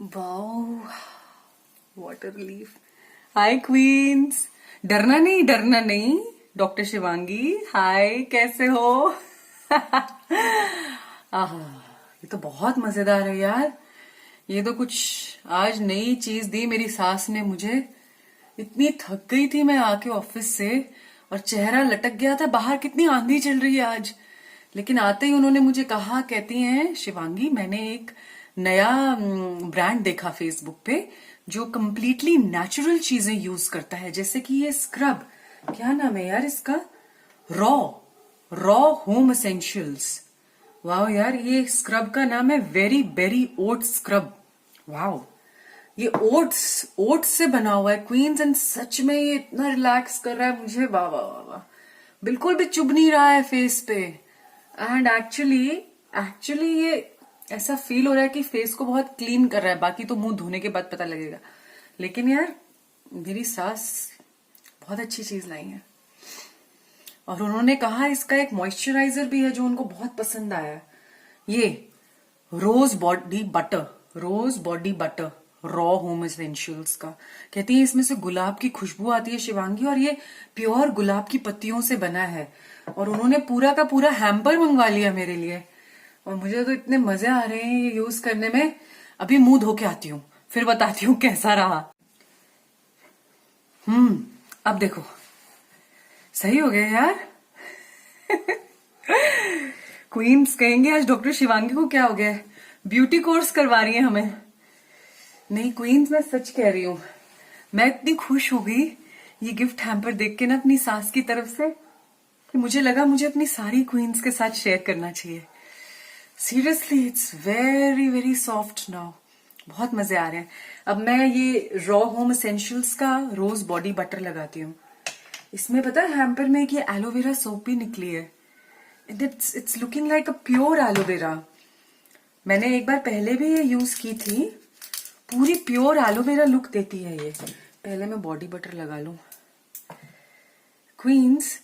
Wow, what a relief. Hi queens. डरना नहीं। Doctor Shivangi, हाय, कैसे हो? आह, ये तो बहुत मजेदार है यार। ये तो कुछ आज नई चीज दी मेरी सास ने मुझे। इतनी थक गई थी मैं आके ऑफिस से, और चेहरा लटक गया था। बाहर कितनी आंधी चल रही है आज। लेकिन आते ही उन्होंने मुझे कहा, कहती हैं शिवांगी, मैंने एक नया ब्रांड देखा फेसबुक पे जो कंप्लीटली नेचुरल चीजें यूज करता है, जैसे कि ये स्क्रब। क्या नाम है यार इसका? Raw raw home essentials. वाह यार, ये स्क्रब का नाम है वेरी बेरी ओट स्क्रब। वाह, ये ओट्स ओट्स से बना हुआ है क्वींस, एंड सच में ये इतना रिलैक्स कर रहा है मुझे। वाह वाह वाह वाह, बिल्कुल भी चुभ नहीं रहा है फेस पे। एंड एक्चुअली ये ऐसा फील हो रहा है कि फेस को बहुत क्लीन कर रहा है। बाकी तो मुंह धोने के बाद पता लगेगा। लेकिन यार, मेरी सास बहुत अच्छी चीज लाई है। और उन्होंने कहा इसका एक मॉइस्चराइजर भी है जो उनको बहुत पसंद आया। ये rose body butter raw home essentials का। कहती है इसमें से गुलाब की खुशबू आती है शिवांगी, और ये प्योर गुलाब की पत्तियों से बना है। और उन्होंने पूरा का पूरा हैम्पर मंगवा लिया मेरे लिए। और मुझे तो इतने मजे आ रहे हैं ये यूज करने में। अभी मुंह धो के आती हूँ, फिर बताती हूँ कैसा रहा। अब देखो, सही हो गया यार। क्वींस कहेंगे आज डॉक्टर शिवांगी को क्या हो गया है, ब्यूटी कोर्स करवा रही है हमें। नहीं क्वींस, मैं सच कह रही हूँ। मैं इतनी खुश हो गई ये गिफ्ट हैम्पर देख के ना अपनी सास की तरफ से, कि मुझे लगा मुझे अपनी सारी क्वींस के साथ शेयर करना चाहिए। Seriously, it's very very soft now. बहुत मजे आ रहे हैं। अब मैं ये रॉ होम एसेंशियल्स का रोज बॉडी बटर लगाती हूँ। इसमें पता है हैम्पर में एक ये एलोवेरा सोप भी निकली है। It's looking like a pure aloe vera. मैंने एक बार पहले भी ये यूज की थी। पूरी प्योर एलोवेरा लुक देती है ये। पहले मैं बॉडी बटर लगा लूं। क्वींस,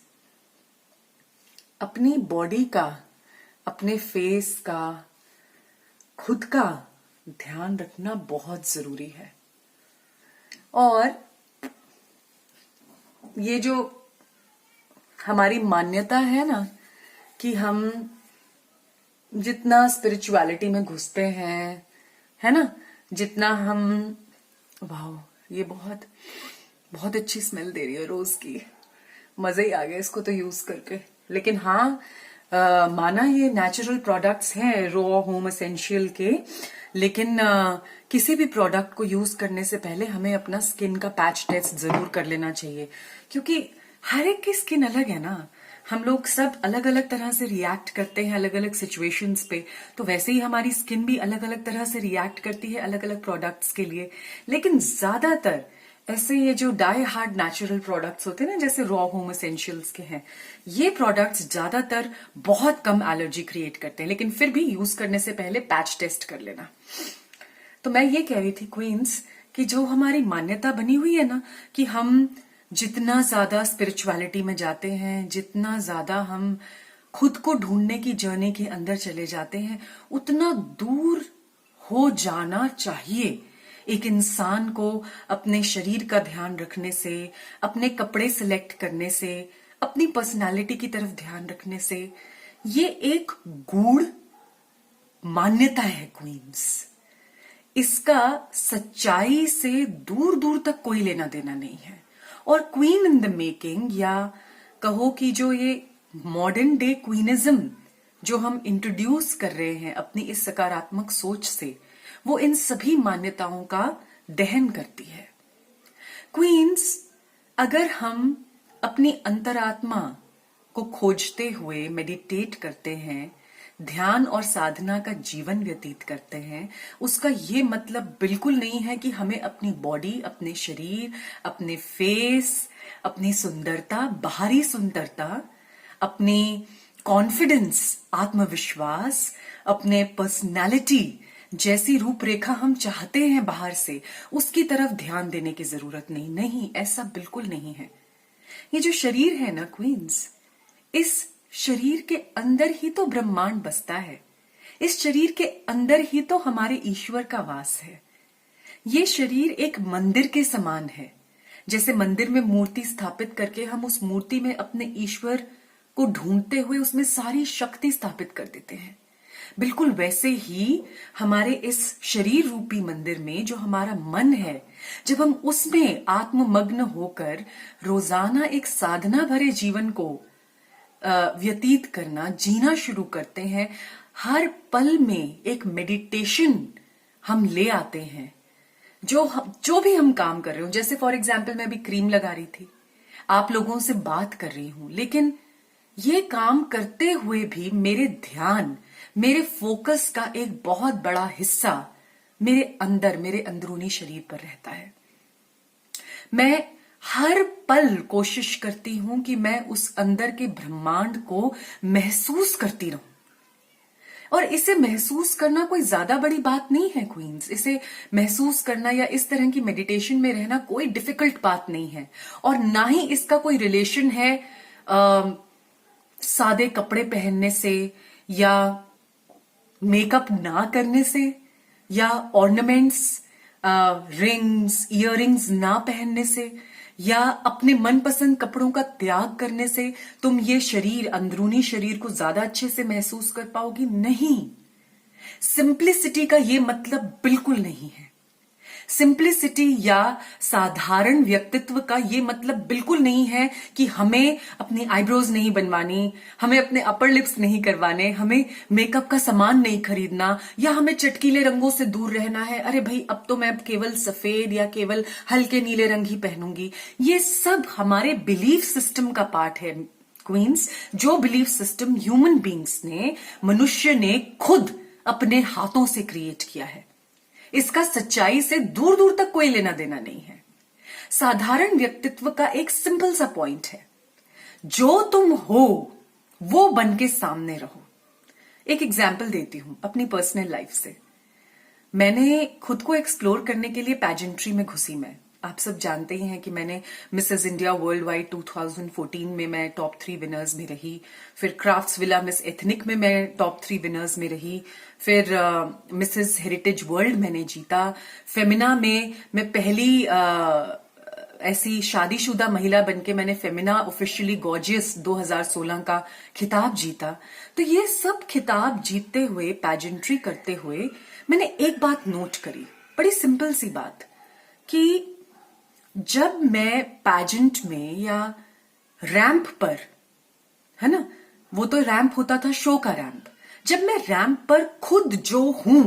अपनी बॉडी का, अपने फेस का, खुद का ध्यान रखना बहुत जरूरी है। और ये जो हमारी मान्यता है ना कि हम जितना स्पिरिचुअलिटी में घुसते हैं, है ना, जितना हम, वाह, ये बहुत बहुत अच्छी स्मेल दे रही है रोज की। मजा ही आ गया इसको तो यूज करके। लेकिन हाँ, माना ये नेचुरल प्रोडक्ट्स हैं रॉ होम एसेंशियल के, लेकिन किसी भी प्रोडक्ट को यूज करने से पहले हमें अपना स्किन का पैच टेस्ट जरूर कर लेना चाहिए। क्योंकि हर एक की स्किन अलग है ना। हम लोग सब अलग अलग तरह से रिएक्ट करते हैं अलग अलग सिचुएशंस पे। तो वैसे ही हमारी स्किन भी अलग अलग तरह से रिएक्ट करती है अलग अलग प्रोडक्ट्स के लिए। लेकिन ज्यादातर ऐसे ये जो डाई हार्ड नेचुरल प्रोडक्ट्स होते हैं ना, जैसे रॉ होम एसेंशियल्स के हैं, ये प्रोडक्ट्स ज्यादातर बहुत कम एलर्जी क्रिएट करते हैं। लेकिन फिर भी यूज करने से पहले पैच टेस्ट कर लेना। तो मैं ये कह रही थी क्वींस, कि जो हमारी मान्यता बनी हुई है ना कि हम जितना ज्यादा स्पिरिचुअलिटी में जाते हैं, जितना ज्यादा हम खुद को ढूंढने की जर्नी के अंदर चले जाते हैं, उतना दूर हो जाना चाहिए एक इंसान को अपने शरीर का ध्यान रखने से, अपने कपड़े सिलेक्ट करने से, अपनी पर्सनालिटी की तरफ ध्यान रखने से। ये एक गूढ़ मान्यता है क्वींस। इसका सच्चाई से दूर दूर तक कोई लेना देना नहीं है। और क्वीन इन द मेकिंग, या कहो कि जो ये मॉडर्न डे क्वीनिज्म जो हम इंट्रोड्यूस कर रहे हैं अपनी इस सकारात्मक सोच से, वो इन सभी मान्यताओं का दहन करती है। क्वींस, अगर हम अपनी अंतरात्मा को खोजते हुए मेडिटेट करते हैं, ध्यान और साधना का जीवन व्यतीत करते हैं, उसका ये मतलब बिल्कुल नहीं है कि हमें अपनी बॉडी, अपने शरीर, अपने फेस, अपनी सुंदरता, बाहरी सुंदरता, अपनी कॉन्फिडेंस, आत्मविश्वास, अपने पर्सनालिटी जैसी रूपरेखा हम चाहते हैं बाहर से, उसकी तरफ ध्यान देने की जरूरत नहीं। नहीं, ऐसा बिल्कुल नहीं है। ये जो शरीर है ना क्वींस, इस शरीर के अंदर ही तो ब्रह्मांड बसता है। इस शरीर के अंदर ही तो हमारे ईश्वर का वास है। ये शरीर एक मंदिर के समान है। जैसे मंदिर में मूर्ति स्थापित करके हम उस मूर्ति में अपने ईश्वर को ढूंढते हुए उसमें सारी शक्ति स्थापित कर देते हैं, बिल्कुल वैसे ही हमारे इस शरीर रूपी मंदिर में जो हमारा मन है, जब हम उसमें आत्ममग्न होकर रोजाना एक साधना भरे जीवन को व्यतीत करना, जीना शुरू करते हैं, हर पल में एक मेडिटेशन हम ले आते हैं। जो भी हम काम कर रहे हो, जैसे फॉर एग्जाम्पल मैं अभी क्रीम लगा रही थी, आप लोगों से बात कर रही हूं, लेकिन ये काम करते हुए भी मेरे ध्यान, मेरे फोकस का एक बहुत बड़ा हिस्सा मेरे अंदर, मेरे अंदरूनी शरीर पर रहता है। मैं हर पल कोशिश करती हूं कि मैं उस अंदर के ब्रह्मांड को महसूस करती रहूं। और इसे महसूस करना कोई ज्यादा बड़ी बात नहीं है क्वींस। इसे महसूस करना या इस तरह की मेडिटेशन में रहना कोई डिफिकल्ट बात नहीं है, और ना ही इसका कोई रिलेशन है सादे कपड़े पहनने से, या मेकअप ना करने से, या ऑर्नामेंट्स, रिंग्स, इयररिंग्स ना पहनने से, या अपने मनपसंद कपड़ों का त्याग करने से तुम ये शरीर, अंदरूनी शरीर को ज्यादा अच्छे से महसूस कर पाओगी। नहीं, सिंप्लिसिटी का ये मतलब बिल्कुल नहीं है। सिंप्लिसिटी या साधारण व्यक्तित्व का ये मतलब बिल्कुल नहीं है कि हमें अपनी आईब्रोज नहीं बनवानी, हमें अपने अपर लिप्स नहीं करवाने, हमें मेकअप का सामान नहीं खरीदना, या हमें चटकीले रंगों से दूर रहना है। अरे भाई, अब तो मैं केवल सफेद या केवल हल्के नीले रंग ही पहनूंगी। ये सब हमारे बिलीफ सिस्टम का पार्ट है क्वींस, जो बिलीफ सिस्टम ह्यूमन बींग्स ने, मनुष्य ने खुद अपने हाथों से क्रिएट किया है। इसका सच्चाई से दूर दूर तक कोई लेना देना नहीं है। साधारण व्यक्तित्व का एक सिंपल सा पॉइंट है, जो तुम हो वो बन के सामने रहो। एक एग्जाम्पल देती हूं अपनी पर्सनल लाइफ से। मैंने खुद को एक्सप्लोर करने के लिए पैजेंट्री में घुसी। मैं, आप सब जानते ही हैं कि मैंने मिसेस इंडिया वर्ल्ड वाइड 2014 में मैं टॉप 3 विनर्स में रही। फिर क्राफ्ट्सविला मिस एथनिक में मैं टॉप 3 विनर्स में रही। फिर मिसेस हेरिटेज वर्ल्ड मैंने जीता। फेमिना में मैं पहली ऐसी शादीशुदा महिला बनके मैंने फेमिना ऑफिशियली गॉर्जियस 2016 का खिताब जीता। तो ये सब खिताब जीतते हुए, पैजेंट्री करते हुए, मैंने एक बात नोट करी, बड़ी सिंपल सी बात, कि जब मैं पैजेंट में या रैंप पर, है ना, वो तो रैंप होता था, शो का रैंप, जब मैं रैंप पर खुद जो हूं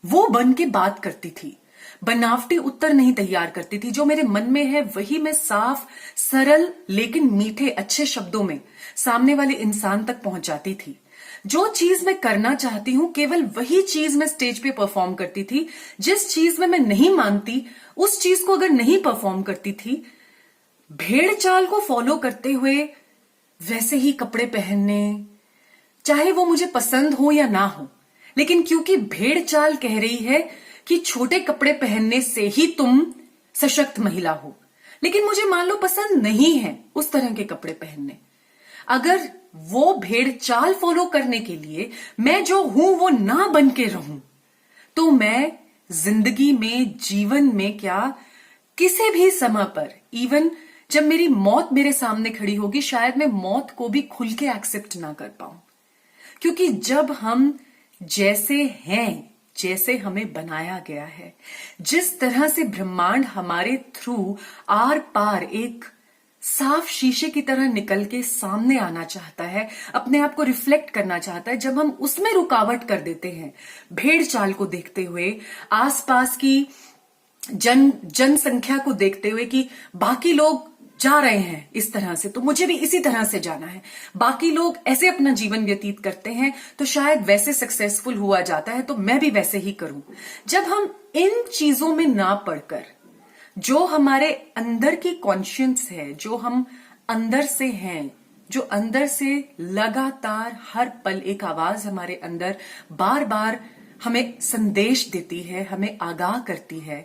वो बन के बात करती थी, बनावटी उत्तर नहीं तैयार करती थी, जो मेरे मन में है वही मैं साफ, सरल लेकिन मीठे अच्छे शब्दों में सामने वाले इंसान तक पहुंचाती थी। जो चीज मैं करना चाहती हूं केवल वही चीज मैं स्टेज पे परफॉर्म करती थी। जिस चीज में मैं नहीं मानती उस चीज को अगर नहीं परफॉर्म करती थी, भेड़ चाल को फॉलो करते हुए वैसे ही कपड़े पहनने, चाहे वो मुझे पसंद हो या ना हो, लेकिन क्योंकि भेड़ चाल कह रही है कि छोटे कपड़े पहनने से ही तुम सशक्त महिला हो, लेकिन मुझे मान लो पसंद नहीं है उस तरह के कपड़े पहनने, अगर वो भेड़ चाल फॉलो करने के लिए मैं जो हूं वो ना बन के रहूं, तो मैं जिंदगी में, जीवन में क्या, किसी भी समय पर, इवन जब मेरी मौत मेरे सामने खड़ी होगी, शायद मैं मौत को भी खुल के एक्सेप्ट ना कर पाऊं। क्योंकि जब हम जैसे हैं, जैसे हमें बनाया गया है, जिस तरह से ब्रह्मांड हमारे थ्रू आर पार एक साफ शीशे की तरह निकल के सामने आना चाहता है, अपने आप को रिफ्लेक्ट करना चाहता है, जब हम उसमें रुकावट कर देते हैं भेड़ चाल को देखते हुए, आसपास की जनसंख्या को देखते हुए कि बाकी लोग जा रहे हैं इस तरह से तो मुझे भी इसी तरह से जाना है, बाकी लोग ऐसे अपना जीवन व्यतीत करते हैं तो शायद वैसे सक्सेसफुल हुआ जाता है तो मैं भी वैसे ही करूं। जब हम इन चीजों में ना पढ़कर, जो हमारे अंदर की कॉन्शियंस है, जो हम अंदर से हैं, जो अंदर से लगातार हर पल एक आवाज हमारे अंदर बार बार हमें संदेश देती है, हमें आगाह करती है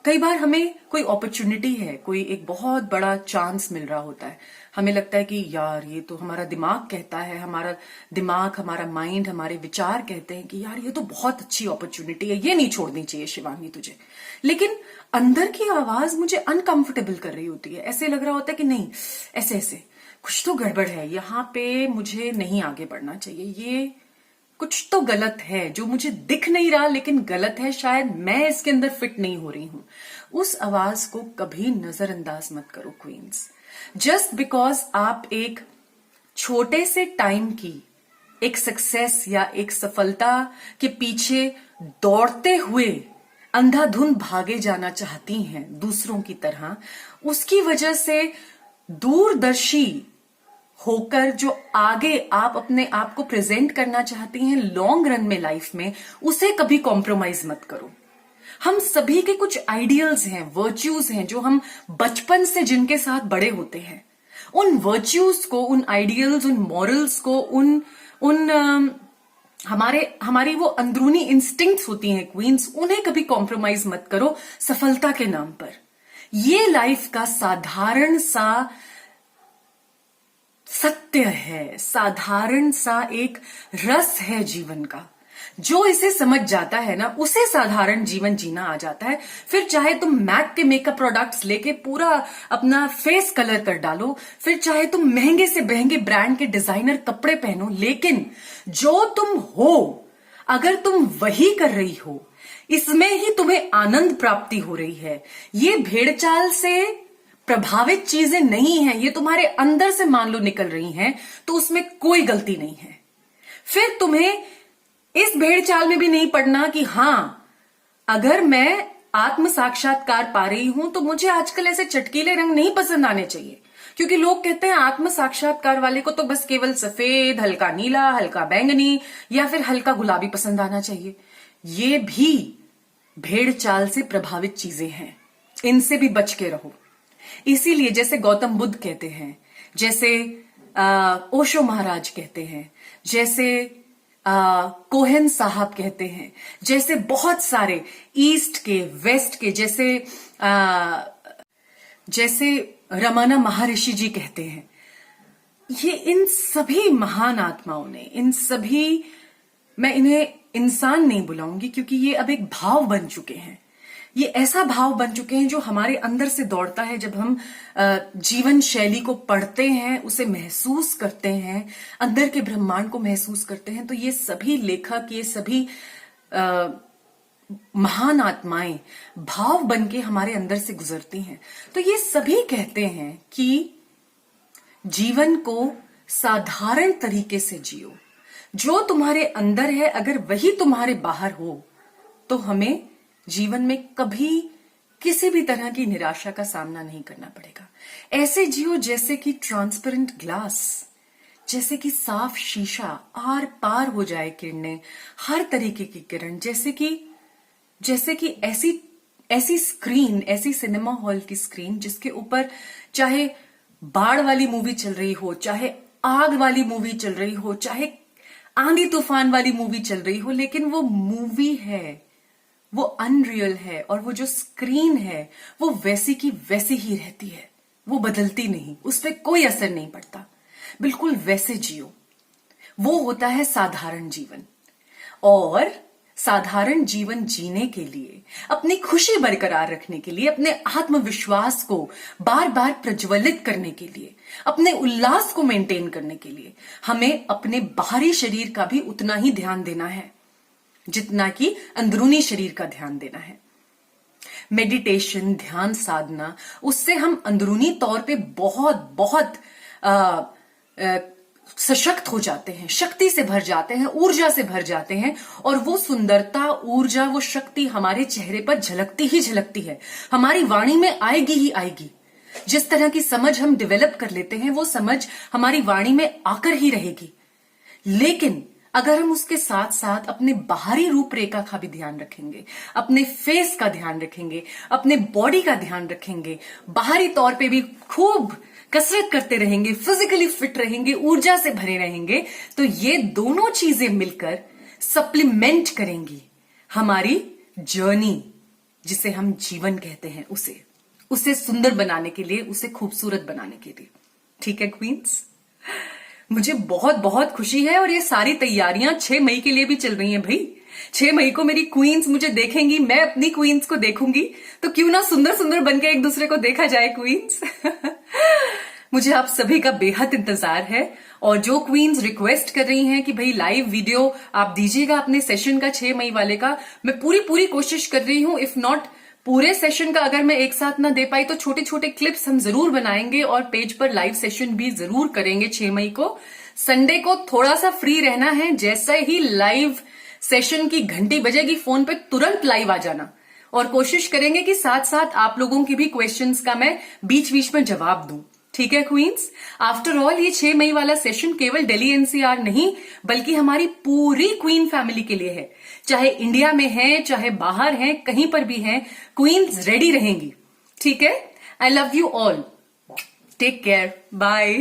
कई बार हमें कोई अपॉर्चुनिटी है, कोई एक बहुत बड़ा चांस मिल रहा होता है, हमें लगता है कि यार ये तो हमारा दिमाग कहता है, हमारा दिमाग, हमारा माइंड, हमारे विचार कहते हैं कि यार ये तो बहुत अच्छी अपॉर्चुनिटी है, ये नहीं छोड़नी चाहिए शिवांगी तुझे। लेकिन अंदर की आवाज मुझे अनकंफर्टेबल कर रही होती है, ऐसे लग रहा होता है कि नहीं, ऐसे ऐसे कुछ तो गड़बड़ है, यहाँ पे मुझे नहीं आगे बढ़ना चाहिए, ये कुछ तो गलत है जो मुझे दिख नहीं रहा लेकिन गलत है, शायद मैं इसके अंदर फिट नहीं हो रही हूं। उस आवाज को कभी नजरअंदाज मत करो क्वींस। जस्ट बिकॉज आप एक छोटे से टाइम की एक सक्सेस या एक सफलता के पीछे दौड़ते हुए अंधाधुंध भागे जाना चाहती हैं दूसरों की तरह, उसकी वजह से दूरदर्शी होकर जो आगे आप अपने आप को प्रेजेंट करना चाहती हैं लॉन्ग रन में लाइफ में, उसे कभी कॉम्प्रोमाइज मत करो। हम सभी के कुछ आइडियल्स हैं, वर्च्यूज हैं जो हम बचपन से जिनके साथ बड़े होते हैं, उन वर्च्यूज को, उन आइडियल्स, उन मॉरल्स को, उन हमारी वो अंदरूनी इंस्टिंक्ट्स होती हैं क्वींस, उन्हें कभी कॉम्प्रोमाइज मत करो सफलता के नाम पर। ये लाइफ का साधारण सा सत्य है, साधारण सा एक रस है जीवन का। जो इसे समझ जाता है ना, उसे साधारण जीवन जीना आ जाता है। फिर चाहे तुम मैक के मेकअप प्रोडक्ट्स लेके पूरा अपना फेस कलर कर डालो, फिर चाहे तुम महंगे से महंगे ब्रांड के डिजाइनर कपड़े पहनो, लेकिन जो तुम हो अगर तुम वही कर रही हो, इसमें ही तुम्हें आनंद प्राप्ति हो रही है। ये भेड़ चाल से प्रभावित चीजें नहीं हैं, ये तुम्हारे अंदर से मान लो निकल रही हैं, तो उसमें कोई गलती नहीं है। फिर तुम्हें इस भेड़ चाल में भी नहीं पड़ना कि हां, अगर मैं आत्म साक्षात्कार पा रही हूं तो मुझे आजकल ऐसे चटकीले रंग नहीं पसंद आने चाहिए, क्योंकि लोग कहते हैं आत्म साक्षात्कार वाले को तो बस केवल सफेद, हल्का नीला, हल्का बैंगनी या फिर हल्का गुलाबी पसंद आना चाहिए। ये भी भेड़ चाल से प्रभावित चीजें हैं, इनसे भी बच के रहो। इसीलिए जैसे गौतम बुद्ध कहते हैं, जैसे ओशो महाराज कहते हैं, जैसे कोहेन साहब कहते हैं, जैसे बहुत सारे ईस्ट के, वेस्ट के, जैसे रमना महर्षि जी कहते हैं, ये इन सभी महान आत्माओं ने, इन सभी, मैं इन्हें इंसान नहीं बुलाऊंगी क्योंकि ये अब एक भाव बन चुके हैं। ये ऐसा भाव बन चुके हैं जो हमारे अंदर से दौड़ता है। जब हम जीवन शैली को पढ़ते हैं, उसे महसूस करते हैं, अंदर के ब्रह्मांड को महसूस करते हैं, तो ये सभी लेखक, ये सभी महान आत्माएं भाव बन के हमारे अंदर से गुजरती हैं। तो ये सभी कहते हैं कि जीवन को साधारण तरीके से जियो। जो तुम्हारे अंदर है अगर वही तुम्हारे बाहर हो तो हमें जीवन में कभी किसी भी तरह की निराशा का सामना नहीं करना पड़ेगा। ऐसे जियो जैसे कि ट्रांसपेरेंट ग्लास, जैसे कि साफ शीशा, आर पार हो जाए किरणें, हर तरीके की किरण, जैसे कि ऐसी स्क्रीन, ऐसी सिनेमा हॉल की स्क्रीन जिसके ऊपर चाहे बाढ़ वाली मूवी चल रही हो, चाहे आग वाली मूवी चल रही हो, चाहे आंधी तूफान वाली मूवी चल रही हो, लेकिन वो मूवी है, वो अनरियल है, और वो जो स्क्रीन है वो वैसी की वैसी ही रहती है, वो बदलती नहीं, उस पर कोई असर नहीं पड़ता। बिल्कुल वैसे जियो, वो होता है साधारण जीवन। और साधारण जीवन जीने के लिए, अपनी खुशी बरकरार रखने के लिए, अपने आत्मविश्वास को बार बार प्रज्वलित करने के लिए, अपने उल्लास को मेंटेन करने के लिए हमें अपने बाहरी शरीर का भी उतना ही ध्यान देना है जितना कि अंदरूनी शरीर का ध्यान देना है। मेडिटेशन, ध्यान साधना, उससे हम अंदरूनी तौर पे बहुत बहुत सशक्त हो जाते हैं, शक्ति से भर जाते हैं, ऊर्जा से भर जाते हैं, और वो सुंदरता, ऊर्जा, वो शक्ति हमारे चेहरे पर झलकती ही झलकती है, हमारी वाणी में आएगी ही आएगी। जिस तरह की समझ हम डेवलप कर लेते हैं वो समझ हमारी वाणी में आकर ही रहेगी। लेकिन अगर हम उसके साथ साथ अपने बाहरी रूपरेखा का भी ध्यान रखेंगे, अपने फेस का ध्यान रखेंगे, अपने बॉडी का ध्यान रखेंगे, बाहरी तौर पे भी खूब कसरत करते रहेंगे, फिजिकली फिट रहेंगे, ऊर्जा से भरे रहेंगे, तो ये दोनों चीजें मिलकर सप्लीमेंट करेंगी हमारी जर्नी, जिसे हम जीवन कहते हैं, उसे सुंदर बनाने के लिए, उसे खूबसूरत बनाने के लिए। ठीक है क्वींस, मुझे बहुत बहुत खुशी है। और ये सारी तैयारियां 6 मई के लिए भी चल रही हैं भाई। 6 मई को मेरी क्वींस मुझे देखेंगी, मैं अपनी क्वींस को देखूंगी, तो क्यों ना सुंदर सुंदर बनके एक दूसरे को देखा जाए क्वींस। मुझे आप सभी का बेहद इंतजार है। और जो क्वींस रिक्वेस्ट कर रही हैं कि भाई लाइव वीडियो आप दीजिएगा अपने सेशन का 6 मई वाले का, मैं पूरी कोशिश कर रही हूं। इफ नॉट पूरे सेशन का अगर मैं एक साथ ना दे पाई तो छोटे छोटे क्लिप्स हम जरूर बनाएंगे और पेज पर लाइव सेशन भी जरूर करेंगे 6 मई को। संडे को थोड़ा सा फ्री रहना है, जैसे ही लाइव सेशन की घंटी बजेगी फोन पे तुरंत लाइव आ जाना, और कोशिश करेंगे कि साथ साथ आप लोगों की भी क्वेश्चंस का मैं बीच बीच में जवाब दूं। ठीक है क्वींस, आफ्टर ऑल ये 6 मई वाला सेशन केवल दिल्ली एनसीआर नहीं बल्कि हमारी पूरी क्वीन फैमिली के लिए है। चाहे इंडिया में है, चाहे बाहर है, कहीं पर भी है, क्वींस रेडी रहेंगी। ठीक है, I love you all, take care, bye.